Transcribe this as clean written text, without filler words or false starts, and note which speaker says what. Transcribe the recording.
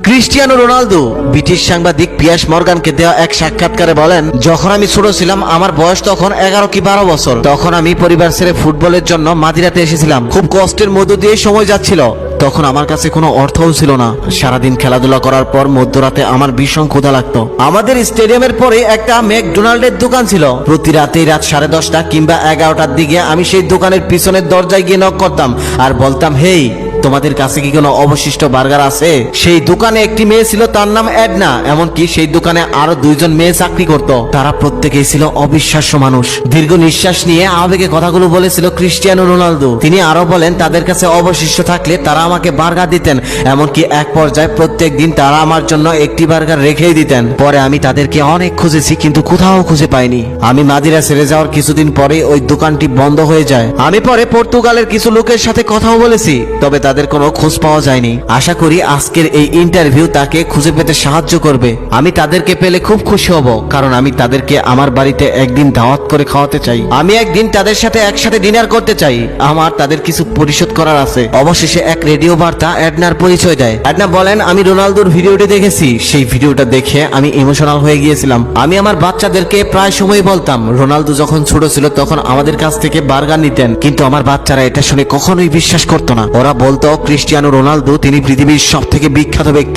Speaker 1: Cristiano Ronaldo British সাংবাদিক pears মর্গানকে দেওয়া এক সাক্ষাৎকারে বলেন, যখন আমি ছোট ছিলাম আমার বয়স তখন 11 কি 12 বছর। তখন আমি পরিবার ছেড়ে ফুটবলের জন্য মাদিরাতে এসেছিলাম। খুব কষ্টের মধ্য দিয়ে সময় যাচ্ছিল। তখন আমার কাছে কোনো অর্থও ছিল না। সারাদিন খেলাধুলা করার পর মধ্যরাতে আমার ভীষণ ক্ষুধা লাগতো। আমাদের স্টেডিয়ামের পরে একটা ম্যাকডোনাল্ডের দোকান ছিল। প্রতি রাতেই রাত 10:30 কিংবা 11টার দিকে আমি সেই দোকানের পিছনের দরজায় গিয়ে নক করতাম আর বলতাম, হেই, তোমাদের কাছে কি কোনো অবশিষ্ট বার্গার আছে? সেই দোকানে একটি মেয়ে ছিল, তার নাম এডনা। এমনকি সেই দোকানে আরো 2জন মেয়ে চাকরি করত। তারা প্রত্যেকেই ছিল অবিশ্বাস্য মানুষ। দীর্ঘ নিঃশ্বাস নিয়ে আবেগে কথাগুলো বলেছিল ক্রিস্টিয়ানো রোনালদো। তিনি আরো বলেন, তাদের কাছে অবশিষ্ট থাকলে তারা আমাকে বার্গার দিতেন। এমনকি এক পর্যায়ে প্রত্যেক দিন তারা আমার জন্য একটি বার্গার রেখেই দিতেন। পরে আমি তাদেরকে অনেক খুঁজেছি, কিন্তু কোথাও খুঁজে পাইনি। আমি মাদিরা ছেড়ে যাওয়ার কিছুদিন পরে ওই দোকানটি বন্ধ হয়ে যায়। আমি পরে পর্তুগালের কিছু লোকের সাথে কথাও বলেছি, তবে তাদের কোনো খোঁজ পাওয়া যায়নি। আশা করি আজকের এই ইন্টারভিউ তাকে খুঁজে পেতে সাহায্য করবে। আমি তাদেরকে পেলে খুব খুশি হব, কারণ আমি তাদেরকে আমার বাড়িতে একদিন দাওয়াত করে খাওয়াতে চাই। আমি একদিন তাদের সাথে একসাথে ডিনার করতে চাই। আমার তাদের কিছু পরিশোধ করার আছে। অবশেষে এক রেডিও বার্তা এডনার পরিচয় দেয়। এডনা বলেন, আমি রোনালদোর ভিডিওটি দেখেছি। সেই ভিডিওটা দেখে আমি ইমোশনাল হয়ে গিয়েছিলাম। আমি আমার বাচ্চাদেরকে প্রায় সময় বলতাম, রোনালদো যখন ছোট ছিল তখন আমাদের কাছ থেকে বার্গার নিতেন, কিন্তু আমার বাচ্চারা এটা শুনে কখনোই বিশ্বাস করতো না। ওরা বলতো, ক্রিস্টিয়ানো রোনালদো তিনি পৃথিবীর সবথেকে বিখ্যাত ব্যক্তি।